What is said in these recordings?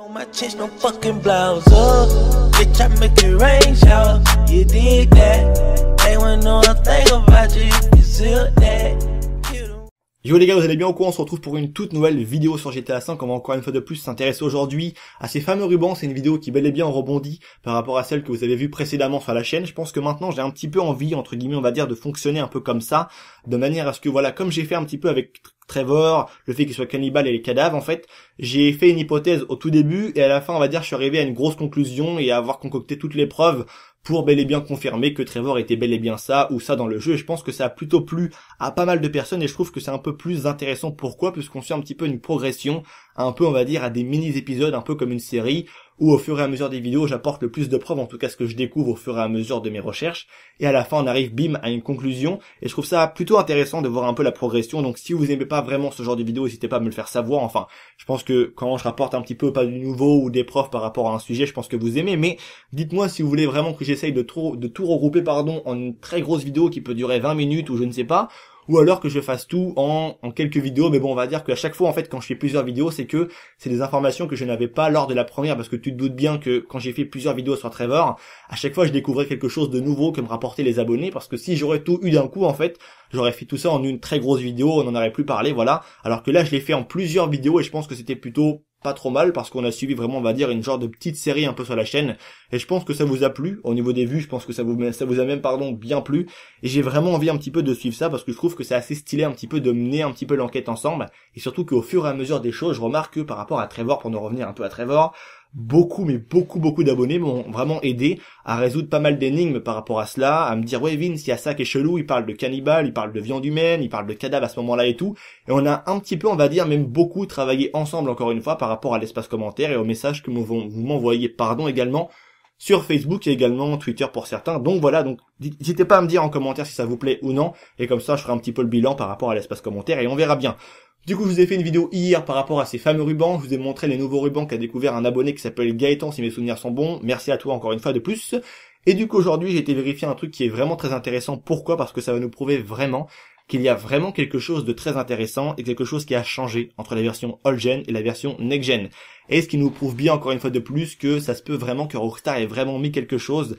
On my chest, no fucking blouse up. Bitch, I make it rain shower. You dig that? They wanna know a thing about you. You feel that? Yo les gars, vous allez bien ou quoi? On se retrouve pour une toute nouvelle vidéo sur GTA 5. On va encore une fois de plus s'intéresser aujourd'hui à ces fameux rubans. C'est une vidéo qui bel et bien rebondit par rapport à celle que vous avez vue précédemment sur la chaîne. Je pense que maintenant j'ai un petit peu envie, entre guillemets on va dire, de fonctionner un peu comme ça, de manière à ce que voilà, comme j'ai fait un petit peu avec Trevor, le fait qu'il soit cannibale et les cadavres, en fait, j'ai fait une hypothèse au tout début et à la fin on va dire je suis arrivé à une grosse conclusion et à avoir concocté toutes les preuves pour bel et bien confirmer que Trevor était bel et bien ça ou ça dans le jeu. Et je pense que ça a plutôt plu à pas mal de personnes et je trouve que c'est un peu plus intéressant. Pourquoi? Puisqu'on suit un petit peu une progression, un peu on va dire à des mini-épisodes, un peu comme une série, où au fur et à mesure des vidéos j'apporte le plus de preuves, en tout cas ce que je découvre au fur et à mesure de mes recherches, et à la fin on arrive bim à une conclusion, et je trouve ça plutôt intéressant de voir un peu la progression. Donc si vous aimez pas vraiment ce genre de vidéo, n'hésitez pas à me le faire savoir. Enfin, je pense que quand je rapporte un petit peu pas du nouveau ou des preuves par rapport à un sujet, je pense que vous aimez, mais dites-moi si vous voulez vraiment que j'essaye de tout regrouper en une très grosse vidéo qui peut durer 20 minutes ou je ne sais pas, ou alors que je fasse tout en quelques vidéos. Mais bon, on va dire qu'à chaque fois en fait quand je fais plusieurs vidéos, c'est des informations que je n'avais pas lors de la première, parce que tu te doutes bien que quand j'ai fait plusieurs vidéos sur Trevor, à chaque fois je découvrais quelque chose de nouveau que me rapportaient les abonnés, parce que si j'aurais tout eu d'un coup en fait, j'aurais fait tout ça en une très grosse vidéo, on n'en aurait plus parlé, voilà. Alors que là je l'ai fait en plusieurs vidéos et je pense que c'était plutôt pas trop mal, parce qu'on a suivi vraiment on va dire une genre de petite série un peu sur la chaîne, et je pense que ça vous a plu au niveau des vues. Je pense que ça vous a même bien plu, et j'ai vraiment envie un petit peu de suivre ça parce que je trouve que c'est assez stylé un petit peu de mener un petit peu l'enquête ensemble, et surtout qu'au fur et à mesure des choses je remarque que par rapport à Trevor, pour nous revenir un peu à Trevor, beaucoup d'abonnés m'ont vraiment aidé à résoudre pas mal d'énigmes par rapport à cela, à me dire ouais Vince, il y a ça qui est chelou, il parle de cannibale, il parle de viande humaine, il parle de cadavre à ce moment-là et tout, et on a un petit peu on va dire même beaucoup travaillé ensemble encore une fois par rapport à l'espace commentaire et aux messages que vous m'envoyez également sur Facebook et également Twitter pour certains. Donc voilà, donc n'hésitez pas à me dire en commentaire si ça vous plaît ou non, et comme ça je ferai un petit peu le bilan par rapport à l'espace commentaire et on verra bien. Du coup, je vous ai fait une vidéo hier par rapport à ces fameux rubans. Je vous ai montré les nouveaux rubans qu'a découvert un abonné qui s'appelle Gaëtan, si mes souvenirs sont bons. Merci à toi encore une fois de plus. Et du coup, aujourd'hui, j'ai été vérifier un truc qui est vraiment très intéressant. Pourquoi? Parce que ça va nous prouver vraiment qu'il y a vraiment quelque chose de très intéressant et quelque chose qui a changé entre la version Old Gen et la version Next Gen. Et ce qui nous prouve bien encore une fois de plus que ça se peut vraiment que Rockstar ait vraiment mis quelque chose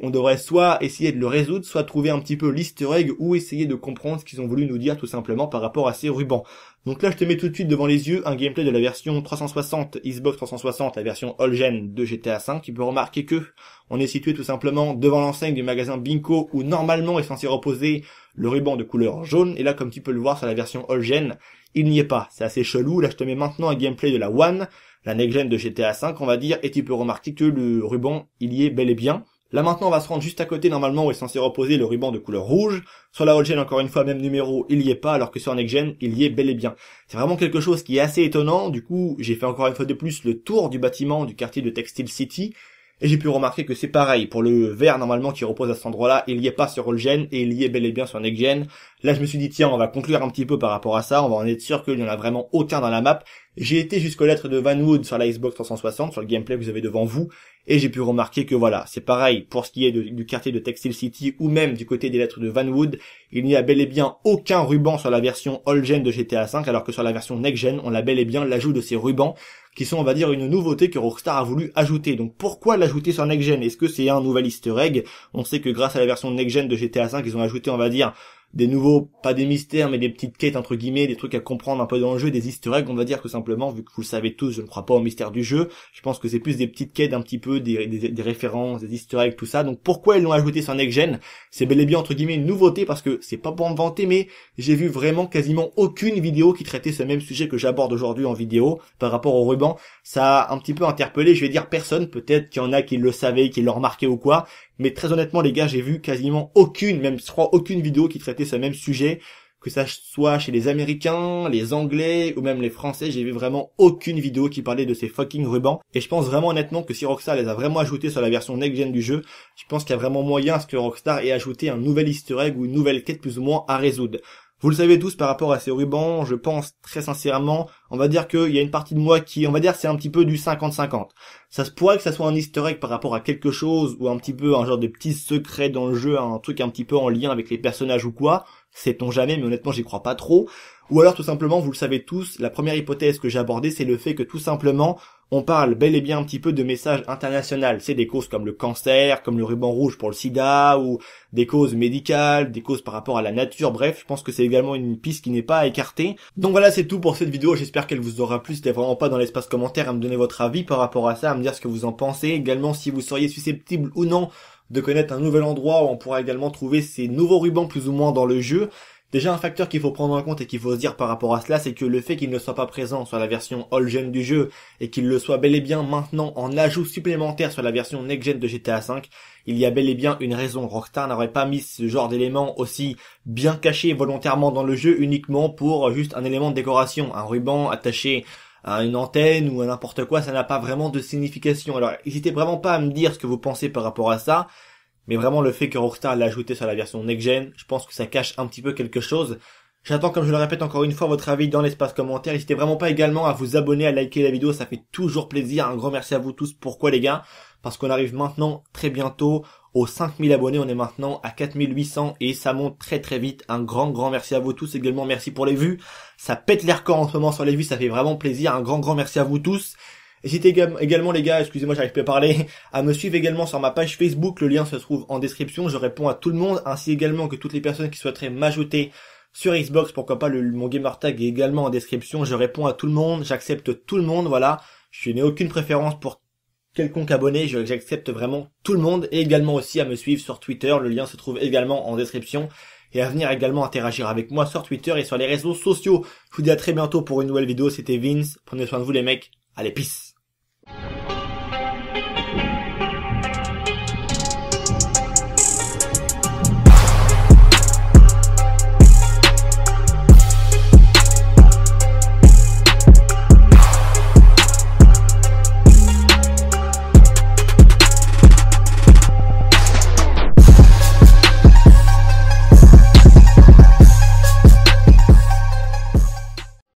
on devrait soit essayer de le résoudre, soit trouver un petit peu l'easter egg ou essayer de comprendre ce qu'ils ont voulu nous dire tout simplement par rapport à ces rubans. Donc là je te mets tout de suite devant les yeux un gameplay de la version 360, Xbox 360, la version All Gen de GTA 5. Tu peux remarquer que on est situé tout simplement devant l'enseigne du magasin Binco où normalement est censé reposer le ruban de couleur jaune, et là comme tu peux le voir sur la version All Gen, il n'y est pas. C'est assez chelou. Là je te mets maintenant un gameplay de la One, la next gen de GTA 5 on va dire, et tu peux remarquer que le ruban il y est bel et bien. Là maintenant on va se rendre juste à côté normalement où est censé reposer le ruban de couleur rouge. Sur la old gen encore une fois même numéro, il y est pas, alors que sur next gen il y est bel et bien. C'est vraiment quelque chose qui est assez étonnant. Du coup j'ai fait encore une fois de plus le tour du bâtiment du quartier de Textile City, et j'ai pu remarquer que c'est pareil pour le vert normalement qui repose à cet endroit-là, il y est pas sur Old Gen et il y est bel et bien sur Next Gen. Là je me suis dit tiens, on va conclure un petit peu par rapport à ça, on va en être sûr qu'il n'y en a vraiment aucun dans la map. J'ai été jusqu'aux lettres de Vanwood sur la Xbox 360, sur le gameplay que vous avez devant vous, et j'ai pu remarquer que voilà, c'est pareil pour ce qui est du quartier de Textile City ou même du côté des lettres de Vanwood, il n'y a bel et bien aucun ruban sur la version Old Gen de GTA 5, alors que sur la version Next Gen, on a bel et bien l'ajout de ces rubans qui sont on va dire une nouveauté que Rockstar a voulu ajouter. Donc pourquoi l'ajouter sur Next Gen? Est-ce que c'est un nouvel easter egg? On sait que grâce à la version Next Gen de GTA 5, ils ont ajouté on va dire des nouveaux, pas des mystères, mais des petites quêtes entre guillemets, des trucs à comprendre un peu dans le jeu, des easter eggs on va dire tout simplement, vu que vous le savez tous, je ne crois pas au mystère du jeu. Je pense que c'est plus des petites quêtes un petit peu, des références, des easter eggs, tout ça. Donc pourquoi ils l'ont ajouté sur Next Gen? C'est bel et bien entre guillemets une nouveauté, parce que c'est pas pour me vanter, mais j'ai vu vraiment quasiment aucune vidéo qui traitait ce même sujet que j'aborde aujourd'hui en vidéo par rapport au ruban. Ça a un petit peu interpellé, je vais dire personne, peut-être qu'il y en a qui le savaient, qui l'ont remarqué ou quoi, mais très honnêtement les gars, j'ai vu quasiment aucune, même je crois aucune vidéo qui traitait ce même sujet, que ça soit chez les Américains, les Anglais ou même les Français. J'ai vu vraiment aucune vidéo qui parlait de ces fucking rubans, et je pense vraiment honnêtement que si Rockstar les a vraiment ajoutés sur la version next gen du jeu, je pense qu'il y a vraiment moyen à ce que Rockstar ait ajouté un nouvel easter egg ou une nouvelle quête plus ou moins à résoudre. Vous le savez tous par rapport à ces rubans, je pense très sincèrement, on va dire qu'il y a une partie de moi qui, on va dire c'est un petit peu du 50-50. Ça se pourrait que ça soit un easter egg par rapport à quelque chose, ou un petit peu un genre de petit secret dans le jeu, un truc un petit peu en lien avec les personnages ou quoi. sait-on jamais, mais honnêtement j'y crois pas trop. Ou alors tout simplement, vous le savez tous, la première hypothèse que j'ai abordée, c'est le fait que tout simplement, on parle bel et bien un petit peu de messages internationaux. C'est des causes comme le cancer, comme le ruban rouge pour le sida, ou des causes médicales, des causes par rapport à la nature, bref, je pense que c'est également une piste qui n'est pas à écarter. Donc voilà, c'est tout pour cette vidéo, j'espère qu'elle vous aura plu. N'hésitez vraiment pas dans l'espace commentaire à me donner votre avis par rapport à ça, à me dire ce que vous en pensez, également si vous seriez susceptible ou non de connaître un nouvel endroit où on pourra également trouver ces nouveaux rubans plus ou moins dans le jeu. Déjà, un facteur qu'il faut prendre en compte et qu'il faut se dire par rapport à cela, c'est que le fait qu'il ne soit pas présent sur la version all-gen du jeu et qu'il le soit bel et bien maintenant en ajout supplémentaire sur la version next-gen de GTA V, il y a bel et bien une raison. Rockstar n'aurait pas mis ce genre d'élément aussi bien caché volontairement dans le jeu uniquement pour juste un élément de décoration. Un ruban attaché à une antenne ou à n'importe quoi, ça n'a pas vraiment de signification. Alors, n'hésitez vraiment pas à me dire ce que vous pensez par rapport à ça. Mais vraiment, le fait que Rockstar l'a ajouté sur la version next-gen, je pense que ça cache un petit peu quelque chose. J'attends, comme je le répète encore une fois, votre avis dans l'espace commentaire. N'hésitez vraiment pas également à vous abonner, à liker la vidéo, ça fait toujours plaisir. Un grand merci à vous tous. Pourquoi les gars? Parce qu'on arrive maintenant très bientôt aux 5000 abonnés. On est maintenant à 4800 et ça monte très très vite. Un grand merci à vous tous. Également, merci pour les vues. Ça pète les records en ce moment sur les vues, ça fait vraiment plaisir. Un grand merci à vous tous. N'hésitez également les gars, excusez-moi j'arrive plus à parler, à me suivre également sur ma page Facebook, le lien se trouve en description, je réponds à tout le monde, ainsi également que toutes les personnes qui souhaiteraient m'ajouter sur Xbox, pourquoi pas mon gamertag est également en description, je réponds à tout le monde, j'accepte tout le monde, voilà, je n'ai aucune préférence pour quelconque abonné, j'accepte vraiment tout le monde, et également aussi à me suivre sur Twitter, le lien se trouve également en description, et à venir également interagir avec moi sur Twitter et sur les réseaux sociaux. Je vous dis à très bientôt pour une nouvelle vidéo, c'était Vince, prenez soin de vous les mecs, allez peace.